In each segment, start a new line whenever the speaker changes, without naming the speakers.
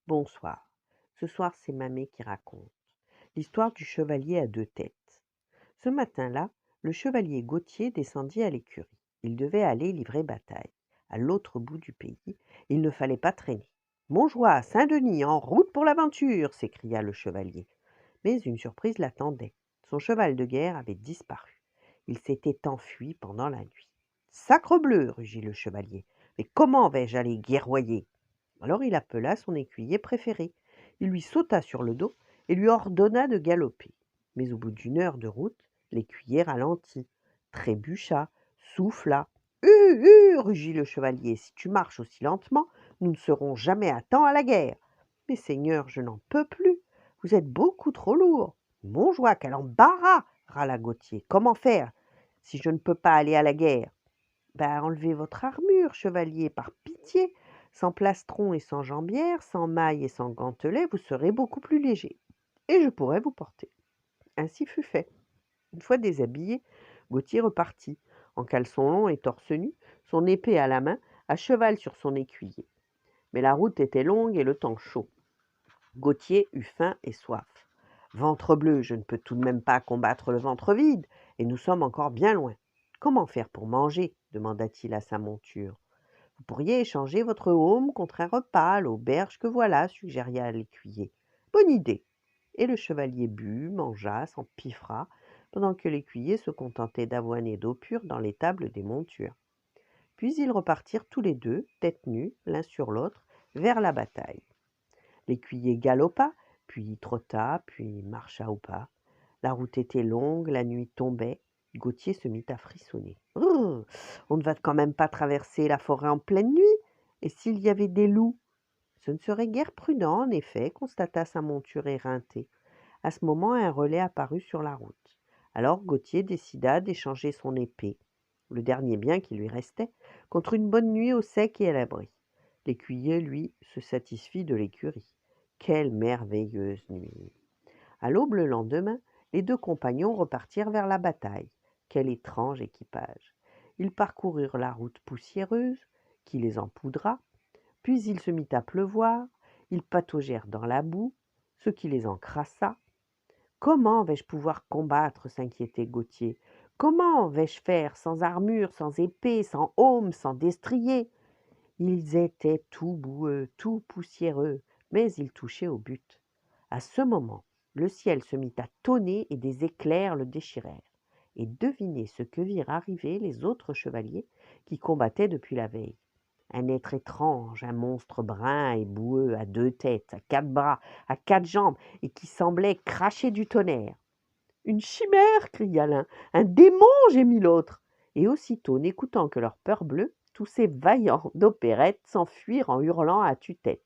Bonsoir. Ce soir, c'est Mamé qui raconte l'histoire du chevalier à deux têtes. Ce matin-là, le chevalier Gauthier descendit à l'écurie. Il devait aller livrer bataille. À l'autre bout du pays, il ne fallait pas traîner. Montjoie, Saint-Denis, en route pour l'aventure s'écria le chevalier. Mais une surprise l'attendait. Son cheval de guerre avait disparu. Il s'était enfui pendant la nuit. Sacrebleu, rugit le chevalier. Mais comment vais-je aller guerroyer? Alors il appela son écuyer préféré. Il lui sauta sur le dos et lui ordonna de galoper. Mais au bout d'une heure de route, l'écuyer ralentit, trébucha, souffla. Rugit le chevalier, si tu marches aussi lentement, nous ne serons jamais à temps à la guerre. Mais seigneur, je n'en peux plus, vous êtes beaucoup trop lourd. Montjoie, quel embarras, râla Gauthier. Comment faire si je ne peux pas aller à la guerre? Ben, enlevez votre armure, chevalier, par pitié. Sans plastron et sans jambière, sans mailles et sans gantelets, vous serez beaucoup plus léger. Et je pourrai vous porter. Ainsi fut fait. Une fois déshabillé, Gauthier repartit, en caleçon long et torse nu, son épée à la main, à cheval sur son écuyer. Mais la route était longue et le temps chaud. Gauthier eut faim et soif. Ventrebleu, je ne peux tout de même pas combattre le ventre vide, et nous sommes encore bien loin. Comment faire pour manger? Demanda-t-il à sa monture. Vous pourriez échanger votre aume contre un repas à l'auberge que voilà, suggéra l'écuyer. Bonne idée. Et le chevalier but, mangea, s'empiffra, pendant que l'écuyer se contentait d'avoine et d'eau pure dans l'étable des montures. Puis ils repartirent tous les deux, tête nue, l'un sur l'autre, vers la bataille. L'écuyer galopa, puis trotta, puis marcha au pas. La route était longue, la nuit tombait. Gauthier se mit à frissonner. On ne va quand même pas traverser la forêt en pleine nuit. Et s'il y avait des loups? Ce ne serait guère prudent, en effet, constata sa monture éreintée. À ce moment, un relais apparut sur la route. Alors Gauthier décida d'échanger son épée, le dernier bien qui lui restait, contre une bonne nuit au sec et à l'abri. L'écuyer, lui, se satisfit de l'écurie. Quelle merveilleuse nuit! À l'aube le lendemain, les deux compagnons repartirent vers la bataille. Quel étrange équipage! Ils parcoururent la route poussiéreuse, qui les empoudra, puis il se mit à pleuvoir, ils pataugèrent dans la boue, ce qui les encrassa. Comment vais-je pouvoir combattre? S'inquiétait Gauthier. Comment vais-je faire sans armure, sans épée, sans aume, sans destrier? Ils étaient tout boueux, tout poussiéreux, mais ils touchaient au but. À ce moment, le ciel se mit à tonner et des éclairs le déchirèrent. Et devinez ce que virent arriver les autres chevaliers qui combattaient depuis la veille. Un être étrange, un monstre brun et boueux, à deux têtes, à quatre bras, à quatre jambes, et qui semblait cracher du tonnerre. Une chimère, cria l'un. Un démon, gémit l'autre. Et aussitôt, n'écoutant que leur peur bleue, tous ces vaillants d'opérette s'enfuirent en hurlant à tue-tête.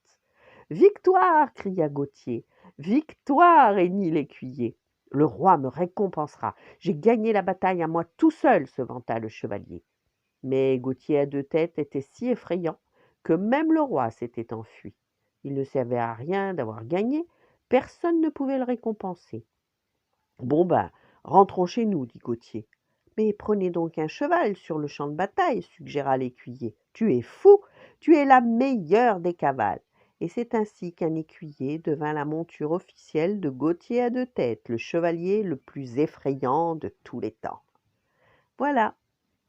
Victoire, cria Gauthier. Victoire, hennit l'écuyer. Le roi me récompensera. J'ai gagné la bataille à moi tout seul, se vanta le chevalier. Mais Gauthier à deux têtes était si effrayant que même le roi s'était enfui. Il ne servait à rien d'avoir gagné, personne ne pouvait le récompenser. Bon ben, rentrons chez nous, dit Gauthier. Mais prenez donc un cheval sur le champ de bataille, suggéra l'écuyer. Tu es fou, tu es la meilleure des cavales. Et c'est ainsi qu'un écuyer devint la monture officielle de Gauthier à deux têtes, le chevalier le plus effrayant de tous les temps. Voilà,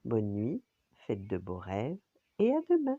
bonne nuit, faites de beaux rêves, et à demain.